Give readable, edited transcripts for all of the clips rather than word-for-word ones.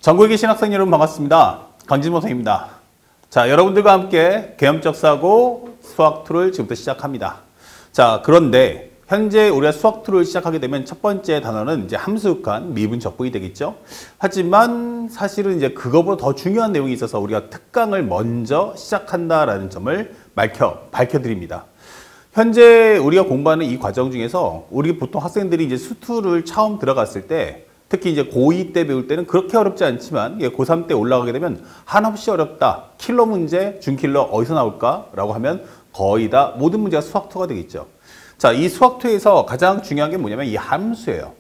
전국에 계신 학생 여러분 반갑습니다. 강진모 선생님입니다. 자, 여러분들과 함께 개념적 사고 수학2를 지금부터 시작합니다. 자, 그런데 현재 우리가 수학2를 시작하게 되면 첫 번째 단어는 이제 함수극한 미분 적분이 되겠죠. 하지만 사실은 이제 그거보다 더 중요한 내용이 있어서 우리가 특강을 먼저 시작한다라는 점을 밝혀드립니다. 현재 우리가 공부하는 이 과정 중에서 우리 보통 학생들이 이제 수2를 처음 들어갔을 때 특히 이제 고2 때 배울 때는 그렇게 어렵지 않지만 고3 때 올라가게 되면 한없이 어렵다. 킬러 문제, 준킬러 어디서 나올까? 라고 하면 거의 다 모든 문제가 수학2가 되겠죠. 자, 이 수학2에서 가장 중요한 게 뭐냐면 이 함수예요.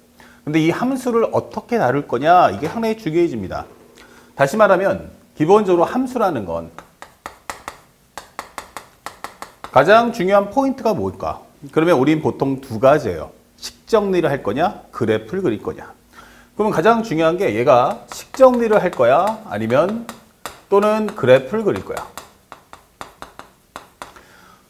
근데 이 함수를 어떻게 다룰 거냐? 이게 상당히 중요해집니다. 다시 말하면 기본적으로 함수라는 건 가장 중요한 포인트가 뭘까? 그러면 우린 보통 두 가지예요. 식정리를 할 거냐? 그래프를 그릴 거냐? 그러면 가장 중요한 게 얘가 식정리를 할 거야? 아니면 또는 그래프를 그릴 거야?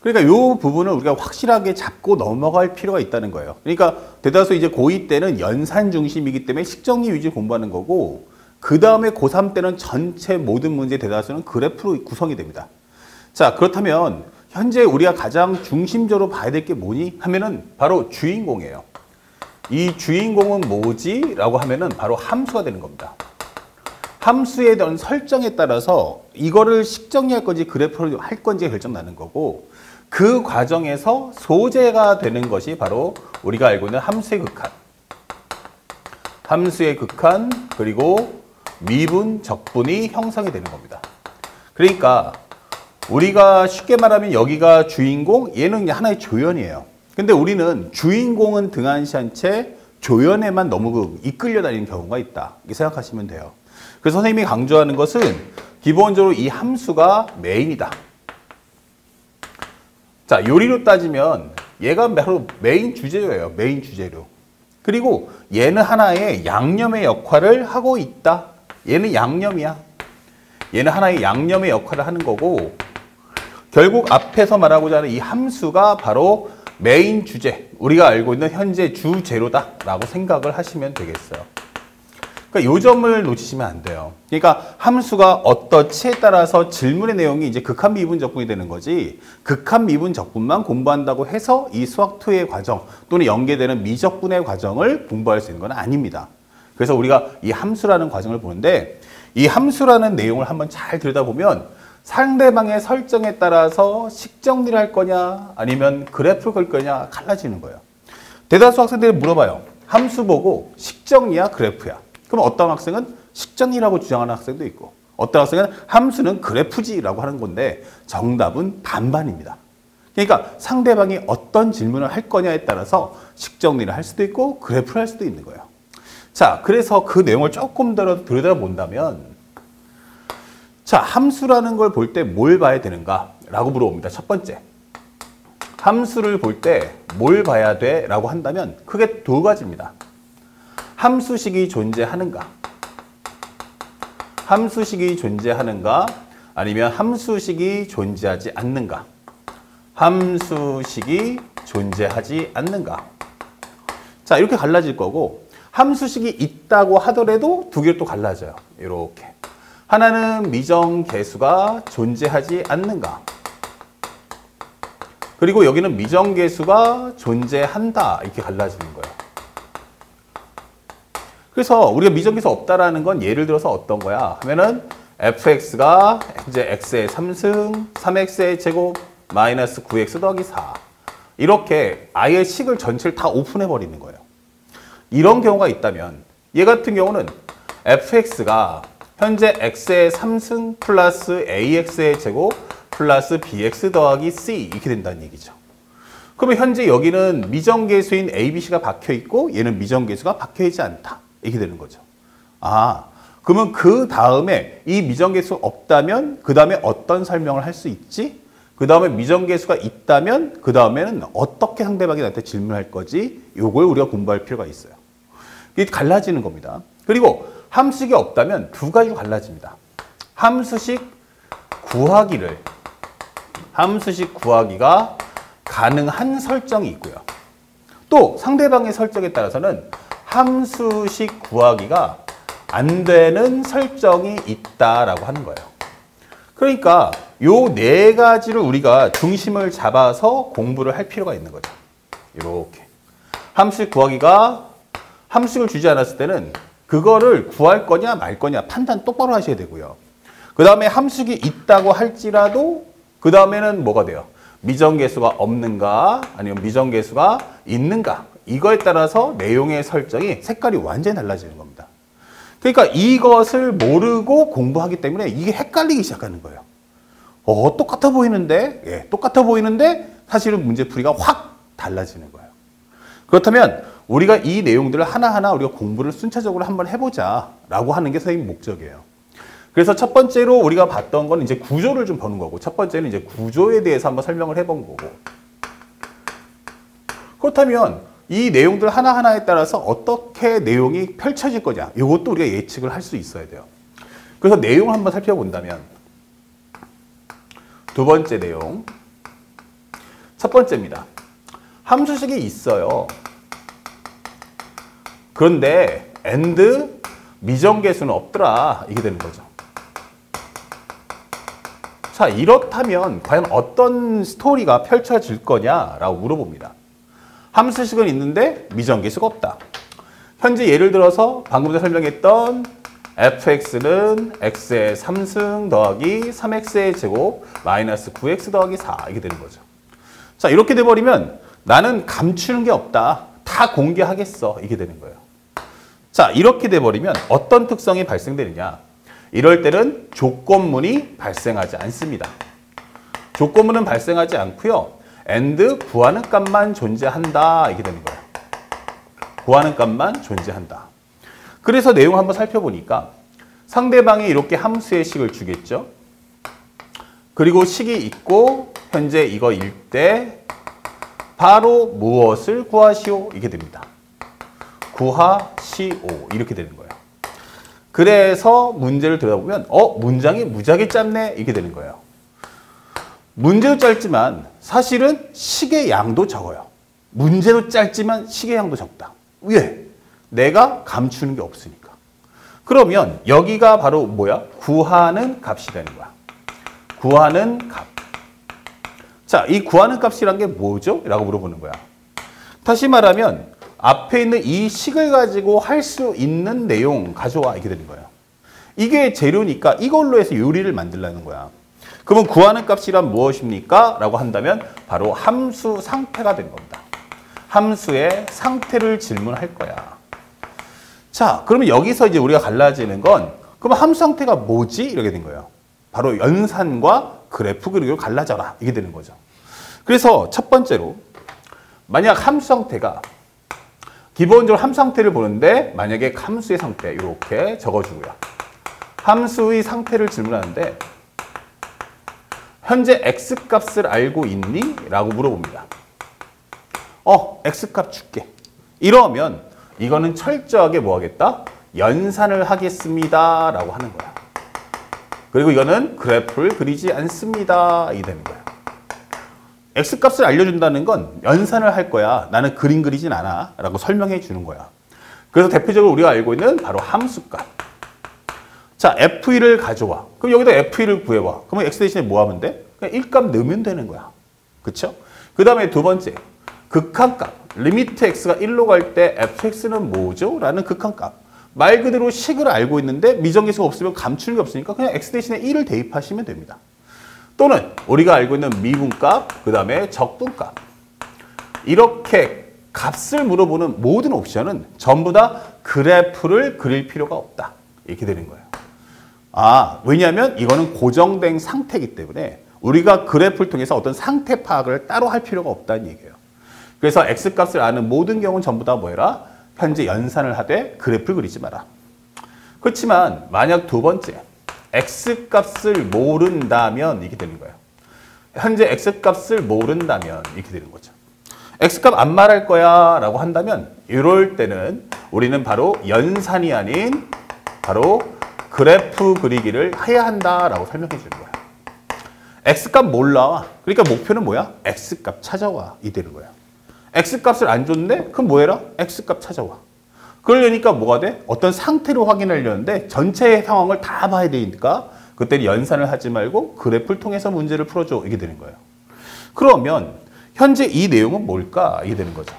그러니까 이 부분을 우리가 확실하게 잡고 넘어갈 필요가 있다는 거예요. 그러니까 대다수 이제 고2 때는 연산 중심이기 때문에 식정리 위주로 공부하는 거고 그 다음에 고3 때는 전체 모든 문제 대다수는 그래프로 구성이 됩니다. 자, 그렇다면 현재 우리가 가장 중심적으로 봐야 될 게 뭐니? 하면은 바로 주인공이에요. 이 주인공은 뭐지? 라고 하면은 바로 함수가 되는 겁니다. 함수에 대한 설정에 따라서 이거를 식정리할 건지 그래프를 할 건지 결정나는 거고 그 과정에서 소재가 되는 것이 바로 우리가 알고 있는 함수의 극한. 함수의 극한 그리고 미분, 적분이 형성이 되는 겁니다. 그러니까 우리가 쉽게 말하면 여기가 주인공, 얘는 하나의 조연이에요. 근데 우리는 주인공은 등한시한 채 조연에만 너무 이끌려 다니는 경우가 있다. 이렇게 생각하시면 돼요. 그래서 선생님이 강조하는 것은 기본적으로 이 함수가 메인이다. 자, 요리로 따지면 얘가 바로 메인 주재료예요. 메인 주재료. 그리고 얘는 하나의 양념의 역할을 하고 있다. 얘는 양념이야. 얘는 하나의 양념의 역할을 하는 거고 결국 앞에서 말하고자 하는 이 함수가 바로 메인 주제, 우리가 알고 있는 현재 주재료다라고 생각을 하시면 되겠어요. 그러니까 이 점을 놓치시면 안 돼요. 그러니까 함수가 어떠치에 따라서 질문의 내용이 이제 극한 미분 적분이 되는 거지 극한 미분 적분만 공부한다고 해서 이 수학2의 과정 또는 연계되는 미적분의 과정을 공부할 수 있는 건 아닙니다. 그래서 우리가 이 함수라는 과정을 보는데 이 함수라는 내용을 한번 잘 들여다보면 상대방의 설정에 따라서 식정리를 할 거냐 아니면 그래프를 그릴 거냐 갈라지는 거예요. 대다수 학생들이 물어봐요. 함수 보고 식정리야 그래프야. 그럼 어떤 학생은 식정리라고 주장하는 학생도 있고 어떤 학생은 함수는 그래프지라고 하는 건데 정답은 반반입니다. 그러니까 상대방이 어떤 질문을 할 거냐에 따라서 식정리를 할 수도 있고 그래프를 할 수도 있는 거예요. 자, 그래서 그 내용을 조금 더 들여다본다면 자, 함수라는 걸 볼 때 뭘 봐야 되는가? 라고 물어봅니다. 첫 번째. 함수를 볼 때 뭘 봐야 돼? 라고 한다면 크게 두 가지입니다. 함수식이 존재하는가? 함수식이 존재하는가? 아니면 함수식이 존재하지 않는가? 함수식이 존재하지 않는가? 자, 이렇게 갈라질 거고 함수식이 있다고 하더라도 두 개로 또 갈라져요. 이렇게. 하나는 미정계수가 존재하지 않는가? 그리고 여기는 미정계수가 존재한다. 이렇게 갈라지는 거예요. 그래서 우리가 미정계수 없다라는 건 예를 들어서 어떤 거야? 하면은 fx가 이제 x의 3승, 3x의 제곱, 마이너스 9x 더하기 4. 이렇게 아예 식을 전체를 다 오픈해 버리는 거예요. 이런 경우가 있다면 얘 같은 경우는 fx가 현재 x의 3승 플러스 ax의 제곱 플러스 bx 더하기 c 이렇게 된다는 얘기죠. 그러면 현재 여기는 미정계수인 a, b, c가 박혀 있고 얘는 미정계수가 박혀 있지 않다. 이렇게 되는 거죠. 아, 그러면 그 다음에 이 미정계수가 없다면 그 다음에 어떤 설명을 할 수 있지? 그 다음에 미정계수가 있다면 그 다음에는 어떻게 상대방이 나한테 질문할 거지? 요걸 우리가 공부할 필요가 있어요. 이게 갈라지는 겁니다. 그리고 함수식이 없다면 두 가지로 갈라집니다. 함수식 구하기가 가능한 설정이 있고요. 또 상대방의 설정에 따라서는 함수식 구하기가 안 되는 설정이 있다라고 하는 거예요. 그러니까 요 네 가지를 우리가 중심을 잡아서 공부를 할 필요가 있는 거죠. 이렇게 함수식 구하기가 함수식을 주지 않았을 때는 그거를 구할 거냐 말 거냐 판단 똑바로 하셔야 되고요. 그 다음에 함수식이 있다고 할지라도 그 다음에는 뭐가 돼요? 미정계수가 없는가 아니면 미정계수가 있는가 이거에 따라서 내용의 설정이 색깔이 완전히 달라지는 겁니다. 그러니까 이것을 모르고 공부하기 때문에 이게 헷갈리기 시작하는 거예요. 똑같아 보이는데, 예, 똑같아 보이는데 사실은 문제풀이가 확 달라지는 거예요. 그렇다면 우리가 이 내용들을 하나하나 우리가 공부를 순차적으로 한번 해보자라고 하는 게 선생님 목적이에요. 그래서 첫 번째로 우리가 봤던 건 이제 구조를 좀 보는 거고, 첫 번째는 이제 구조에 대해서 한번 설명을 해본 거고. 그렇다면 이 내용들 하나하나에 따라서 어떻게 내용이 펼쳐질 거냐, 이것도 우리가 예측을 할 수 있어야 돼요. 그래서 내용을 한번 살펴본다면, 두 번째 내용, 첫 번째입니다. 함수식이 있어요. 그런데 and 미정계수는 없더라. 이게 되는 거죠. 자, 이렇다면 과연 어떤 스토리가 펼쳐질 거냐라고 물어봅니다. 함수식은 있는데 미정계수가 없다. 현재 예를 들어서 방금 전에 설명했던 fx는 x의 3승 더하기 3x의 제곱 마이너스 9x 더하기 4 이게 되는 거죠. 자, 이렇게 돼버리면 나는 감추는 게 없다. 다 공개하겠어. 이게 되는 거예요. 자, 이렇게 돼버리면 어떤 특성이 발생되느냐. 이럴 때는 조건문이 발생하지 않습니다. 조건문은 발생하지 않고요. and 구하는 값만 존재한다. 이게 되는 거예요. 구하는 값만 존재한다. 그래서 내용 한번 살펴보니까 상대방이 이렇게 함수의 식을 주겠죠. 그리고 식이 있고 현재 이거일 때 바로 무엇을 구하시오? 이게 됩니다. 구하시오. 이렇게 되는 거예요. 그래서 문제를 들여다보면 문장이 무지하게 짧네. 이게 되는 거예요. 문제도 짧지만 사실은 식의 양도 적어요. 문제도 짧지만 식의 양도 적다. 왜? 내가 감추는 게 없으니까. 그러면 여기가 바로 뭐야? 구하는 값이 되는 거야. 구하는 값. 자, 이 구하는 값이란 게 뭐죠? 라고 물어보는 거야. 다시 말하면 앞에 있는 이 식을 가지고 할 수 있는 내용 가져와. 이게 되는 거예요. 이게 재료니까 이걸로 해서 요리를 만들라는 거야. 그러면 구하는 값이란 무엇입니까? 라고 한다면 바로 함수 상태가 된 겁니다. 함수의 상태를 질문할 거야. 자, 그러면 여기서 이제 우리가 갈라지는 건 그럼 함수 상태가 뭐지? 이렇게 된 거예요. 바로 연산과 그래프 그리고 갈라져라. 이게 되는 거죠. 그래서 첫 번째로 만약 함수 상태가 기본적으로 함수 상태를 보는데 만약에 함수의 상태 이렇게 적어주고요. 함수의 상태를 질문하는데 현재 x값을 알고 있니? 라고 물어봅니다. x값 줄게. 이러면 이거는 철저하게 뭐 하겠다? 연산을 하겠습니다. 라고 하는 거야. 그리고 이거는 그래프를 그리지 않습니다. 이 되는 거야. x값을 알려준다는 건 연산을 할 거야. 나는 그림 그리진 않아. 라고 설명해 주는 거야. 그래서 대표적으로 우리가 알고 있는 바로 함수값. 자, f1을 가져와. 그럼 여기다 f1을 구해와. 그러면 x 대신에 뭐 하면 돼? 그냥 1값 넣으면 되는 거야. 그쵸? 그 다음에 두 번째, 극한값. 리미트 x가 1로 갈 때 fx는 뭐죠? 라는 극한값. 말 그대로 식을 알고 있는데 미정계수가 없으면 감추는 게 없으니까 그냥 x 대신에 1을 대입하시면 됩니다. 또는 우리가 알고 있는 미분값, 그 다음에 적분값. 이렇게 값을 물어보는 모든 옵션은 전부 다 그래프를 그릴 필요가 없다. 이렇게 되는 거예요. 왜냐하면 이거는 고정된 상태이기 때문에 우리가 그래프를 통해서 어떤 상태 파악을 따로 할 필요가 없다는 얘기예요. 그래서 x값을 아는 모든 경우는 전부 다 뭐해라? 현재 연산을 하되 그래프를 그리지 마라. 그렇지만 만약 두 번째, x값을 모른다면 이렇게 되는 거예요. 현재 x값을 모른다면 이렇게 되는 거죠. x값 안 말할 거야 라고 한다면 이럴 때는 우리는 바로 연산이 아닌 바로 그래프 그리기를 해야 한다라고 설명해 주는 거야. x값 몰라. 그러니까 목표는 뭐야? x값 찾아와. 이 되는 거야. x값을 안 줬는데 그럼 뭐해라? x값 찾아와. 그러려니까 뭐가 돼? 어떤 상태를 확인하려는데 전체의 상황을 다 봐야 되니까 그때는 연산을 하지 말고 그래프를 통해서 문제를 풀어줘. 이게 되는 거예요. 그러면 현재 이 내용은 뭘까? 이게 되는 거죠.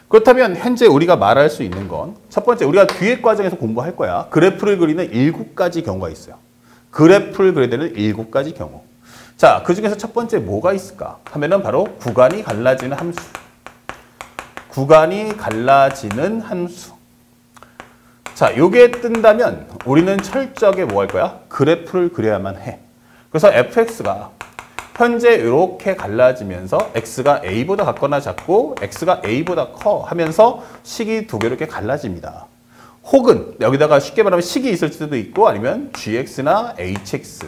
그렇다면 현재 우리가 말할 수 있는 건 첫 번째, 우리가 뒤에 과정에서 공부할 거야. 그래프를 그리는 7가지 경우가 있어요. 그래프를 그려야 되는 7가지 경우. 자, 그 중에서 첫 번째 뭐가 있을까? 하면은 바로 구간이 갈라지는 함수. 구간이 갈라지는 함수. 자, 요게 뜬다면 우리는 철저하게 뭐 할 거야? 그래프를 그려야만 해. 그래서 fx가 현재 이렇게 갈라지면서 x가 a보다 같거나 작고 x가 a보다 커 하면서 식이 두 개로 이렇게 갈라집니다. 혹은 여기다가 쉽게 말하면 식이 있을 수도 있고 아니면 gx나 hx.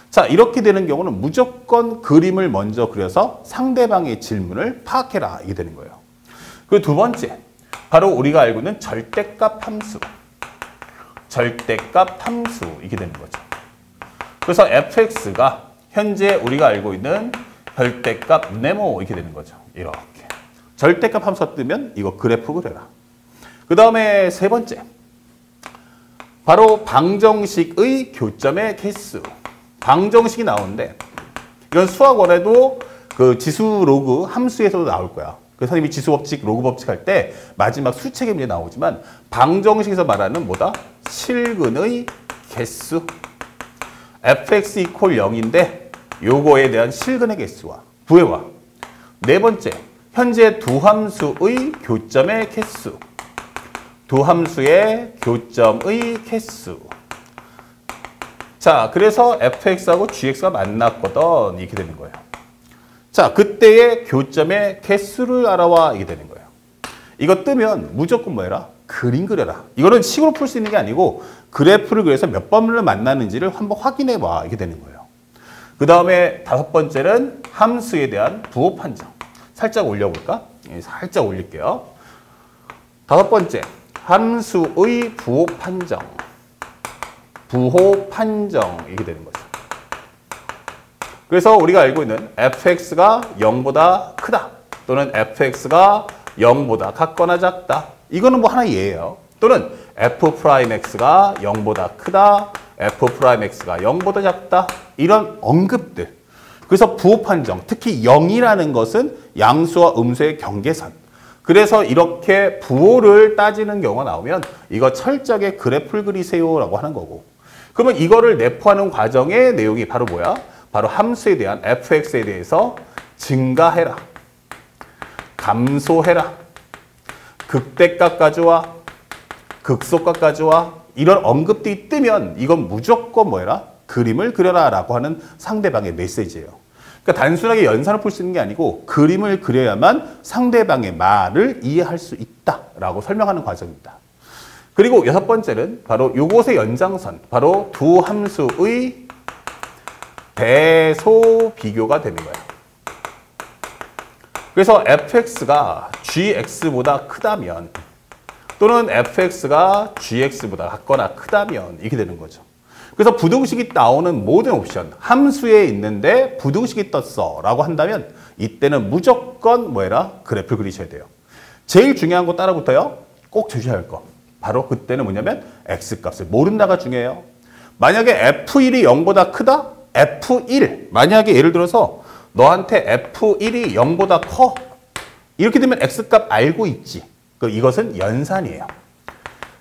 자, 이렇게 되는 경우는 무조건 그림을 먼저 그려서 상대방의 질문을 파악해라. 이게 되는 거예요. 그리고 두 번째, 바로 우리가 알고 있는 절대값 함수. 절대값 함수. 이게 되는 거죠. 그래서 fx가 현재 우리가 알고 있는 절대값 네모 이렇게 되는 거죠. 이렇게. 절대값 함수가 뜨면 이거 그래프 그려라. 그 다음에 세 번째. 바로 방정식의 교점의 개수. 방정식이 나오는데 이건 수학원에도 그 지수 로그 함수에서도 나올 거야. 그 선생님이 지수 법칙, 로그 법칙 할 때 마지막 수책의 문제 나오지만 방정식에서 말하는 뭐다? 실근의 개수. fx 이퀄 0인데 요거에 대한 실근의 개수와 구해와. 네 번째, 현재 두 함수의 교점의 개수. 두 함수의 교점의 개수. 자, 그래서 fx하고 gx가 만났거든. 이렇게 되는 거예요. 자, 그때의 교점의 개수를 알아와. 이게 되는 거예요. 이거 뜨면 무조건 뭐 해라? 그림 그려라. 이거는 식으로 풀 수 있는 게 아니고 그래프를 그려서 몇 번을 만나는지를 한번 확인해 봐. 이게 되는 거예요. 그 다음에 다섯 번째는 함수에 대한 부호 판정. 살짝 올려볼까? 살짝 올릴게요. 다섯 번째, 함수의 부호 판정. 부호 판정. 이게 되는 거죠. 그래서 우리가 알고 있는 fx가 0보다 크다. 또는 fx가 0보다 같거나 작다. 이거는 뭐 하나의 예예요. 또는 f'x가 0보다 크다. f'x가 0보다 작다. 이런 언급들. 그래서 부호 판정, 특히 0이라는 것은 양수와 음수의 경계선. 그래서 이렇게 부호를 따지는 경우가 나오면 이거 철저하게 그래프를 그리세요라고 하는 거고. 그러면 이거를 내포하는 과정의 내용이 바로 뭐야? 바로 함수에 대한 fx에 대해서 증가해라. 감소해라. 극대값 가져와. 극소값 가져와. 이런 언급들이 뜨면 이건 무조건 뭐해라? 그림을 그려라 라고 하는 상대방의 메시지예요. 그러니까 단순하게 연산을 풀 수 있는 게 아니고 그림을 그려야만 상대방의 말을 이해할 수 있다라고 설명하는 과정입니다. 그리고 여섯 번째는 바로 요것의 연장선, 바로 두 함수의 대소 비교가 되는 거예요. 그래서 fx가 gx보다 크다면 또는 fx가 gx보다 같거나 크다면 이렇게 되는 거죠. 그래서 부등식이 나오는 모든 옵션, 함수에 있는데 부등식이 떴어 라고 한다면 이때는 무조건 뭐해라? 그래프를 그리셔야 돼요. 제일 중요한 거 따라 붙어요. 꼭 주셔야 할 거. 바로 그때는 뭐냐면 x값을 모른다가 중요해요. 만약에 f1이 0보다 크다? f1. 만약에 예를 들어서 너한테 f1이 0보다 커. 이렇게 되면 x값 알고 있지. 이것은 연산이에요.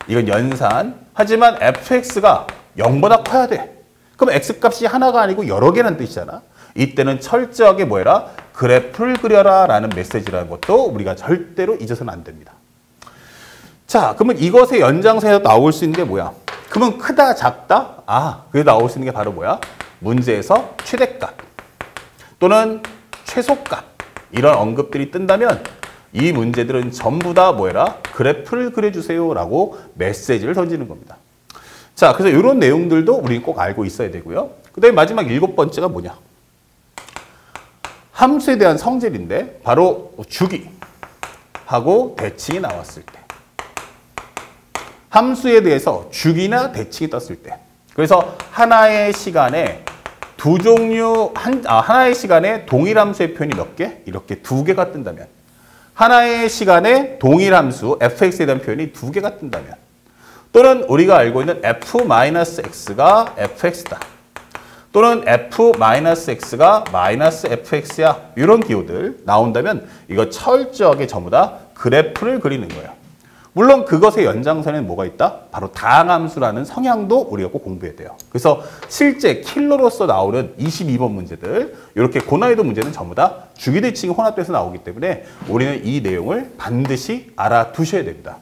이건 연산. 하지만 fx가 0보다 커야 돼. 그럼 x값이 하나가 아니고 여러 개라는 뜻이잖아. 이때는 철저하게 뭐해라? 그래프를 그려라 라는 메시지라는 것도 우리가 절대로 잊어서는 안 됩니다. 자, 그러면 이것의 연장선에서 나올 수 있는 게 뭐야? 그러면 크다, 작다? 아, 그게 나올 수 있는 게 바로 뭐야? 문제에서 최대값 또는 최소값 이런 언급들이 뜬다면 이 문제들은 전부 다 뭐해라? 그래프를 그려주세요 라고 메시지를 던지는 겁니다. 자, 그래서 이런 내용들도 우리는 꼭 알고 있어야 되고요. 그 다음에 마지막 일곱 번째가 뭐냐? 함수에 대한 성질인데 바로 주기하고 대칭이 나왔을 때. 함수에 대해서 주기나 대칭이 떴을 때. 그래서 하나의 시간에 두 종류, 하나의 시간에 동일 함수의 표현이 몇 개? 이렇게 두 개가 뜬다면 하나의 시간에 동일 함수 fx에 대한 표현이 두 개가 뜬다면 또는 우리가 알고 있는 f-x가 fx다. 또는 f-x가 -fx야. 이런 기호들 나온다면 이거 철저하게 전부 다 그래프를 그리는 거예요. 물론 그것의 연장선에는 뭐가 있다? 바로 다항함수라는 성향도 우리가 꼭 공부해야 돼요. 그래서 실제 킬러로서 나오는 22번 문제들, 이렇게 고난이도 문제는 전부 다 주기대칭이 혼합돼서 나오기 때문에 우리는 이 내용을 반드시 알아두셔야 됩니다.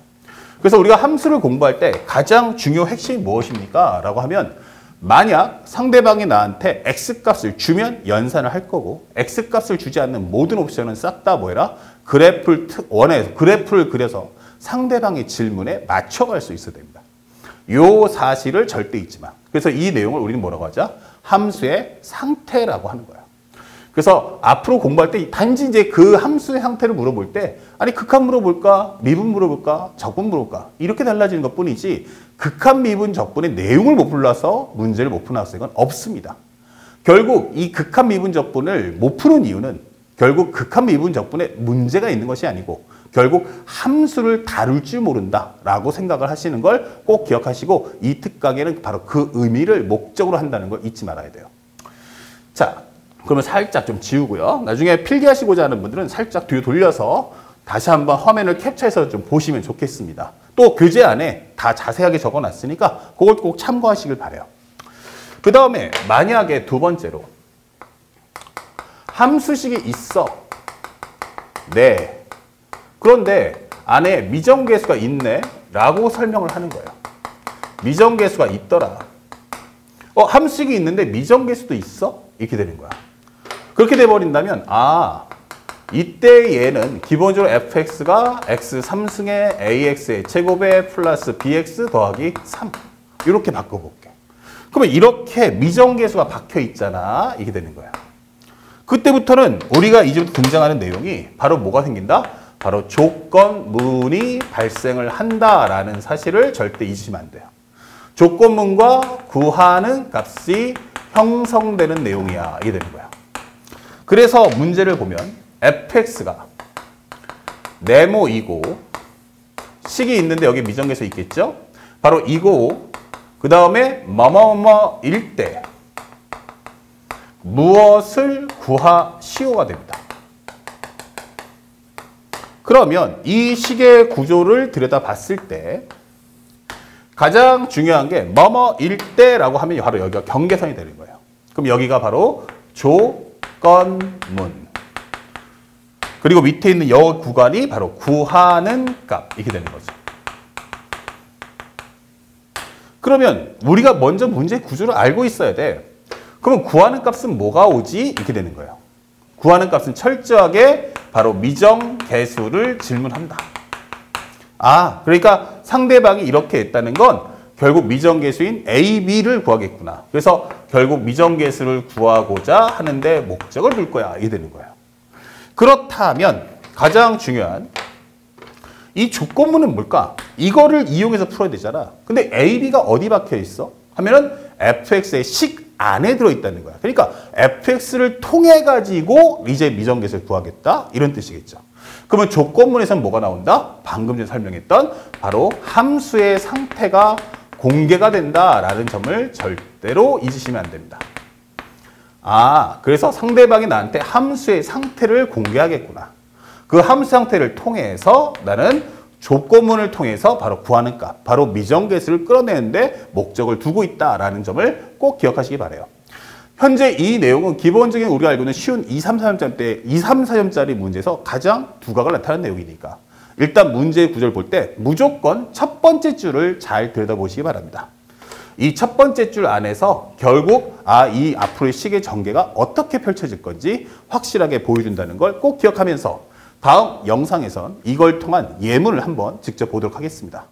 그래서 우리가 함수를 공부할 때 가장 중요 핵심이 무엇입니까? 라고 하면 만약 상대방이 나한테 x값을 주면 연산을 할 거고 x값을 주지 않는 모든 옵션은 싹 다 뭐해라? 그래프를 그려서 상대방의 질문에 맞춰갈 수 있어야 됩니다. 요 사실을 절대 잊지 마. 그래서 이 내용을 우리는 뭐라고 하자? 함수의 상태라고 하는 거야. 그래서 앞으로 공부할 때 단지 이제 그 함수의 상태를 물어볼 때 아니 극한 물어볼까? 미분 물어볼까? 적분 물어볼까? 이렇게 달라지는 것뿐이지 극한, 미분, 적분의 내용을 못 불러서 문제를 못 푸는 학생은 없습니다. 결국 이 극한, 미분, 적분을 못 푸는 이유는 결국 극한, 미분, 적분에 문제가 있는 것이 아니고 결국 함수를 다룰 줄 모른다라고 생각을 하시는 걸 꼭 기억하시고 이 특강에는 바로 그 의미를 목적으로 한다는 걸 잊지 말아야 돼요. 자, 그러면 살짝 좀 지우고요. 나중에 필기하시고자 하는 분들은 살짝 뒤로 돌려서 다시 한번 화면을 캡처해서 좀 보시면 좋겠습니다. 또 교재 안에 다 자세하게 적어놨으니까 그걸 꼭 참고하시길 바라요. 그 다음에 만약에 두 번째로 함수식이 있어. 네. 그런데 안에 미정계수가 있네 라고 설명을 하는 거예요. 미정계수가 있더라. 함수식이 있는데 미정계수도 있어? 이렇게 되는 거야. 그렇게 돼버린다면 이때 얘는 기본적으로 fx가 x 3승의 ax의 제곱에 플러스 bx 더하기 3 이렇게 바꿔볼게. 그러면 이렇게 미정계수가 박혀 있잖아. 이게 되는 거야. 그때부터는 우리가 이제부터 등장하는 내용이 바로 뭐가 생긴다? 바로 조건문이 발생을 한다라는 사실을 절대 잊으시면 안 돼요. 조건문과 구하는 값이 형성되는 내용이야. 이게 되는 거야. 그래서 문제를 보면 fx가 네모이고 식이 있는데 여기 미정계수 있겠죠? 바로 이고 그 다음에 뭐뭐뭐일 때 무엇을 구하시오가 됩니다. 그러면 이 식의 구조를 들여다봤을 때 가장 중요한 게 뭐뭐일 때라고 하면 바로 여기가 경계선이 되는 거예요. 그럼 여기가 바로 조건문. 그리고 밑에 있는 여 구간이 바로 구하는 값. 이렇게 되는 거죠. 그러면 우리가 먼저 문제의 구조를 알고 있어야 돼. 그러면 구하는 값은 뭐가 오지? 이렇게 되는 거예요. 구하는 값은 철저하게 바로 미정계수를 질문한다. 그러니까 상대방이 이렇게 했다는 건 결국 미정계수인 A, B를 구하겠구나. 그래서 결국 미정계수를 구하고자 하는데 목적을 둘 거야. 이게 되는 거야. 그렇다면 가장 중요한 이 조건문은 뭘까? 이거를 이용해서 풀어야 되잖아. 근데 A, B가 어디 박혀 있어? 하면은 fx의 식 안에 들어있다는 거야. 그러니까 fx를 통해 가지고 이제 미정계수를 구하겠다. 이런 뜻이겠죠. 그러면 조건문에서는 뭐가 나온다? 방금 전에 설명했던 바로 함수의 상태가 공개가 된다라는 점을 절대로 잊으시면 안 됩니다. 그래서 상대방이 나한테 함수의 상태를 공개하겠구나. 그 함수 상태를 통해서 나는 조건문을 통해서 바로 구하는 값, 바로 미정계수를 끌어내는데 목적을 두고 있다라는 점을 꼭 기억하시기 바라요. 현재 이 내용은 기본적인 우리가 알고 있는 쉬운 2, 3, 4점짜리 문제에서 가장 두각을 나타내는 내용이니까 일단 문제의 구조를 볼 때 무조건 첫 번째 줄을 잘 들여다보시기 바랍니다. 이 첫 번째 줄 안에서 결국 이 앞으로의 식의 전개가 어떻게 펼쳐질 건지 확실하게 보여준다는 걸 꼭 기억하면서 다음 영상에선 이걸 통한 예문을 한번 직접 보도록 하겠습니다.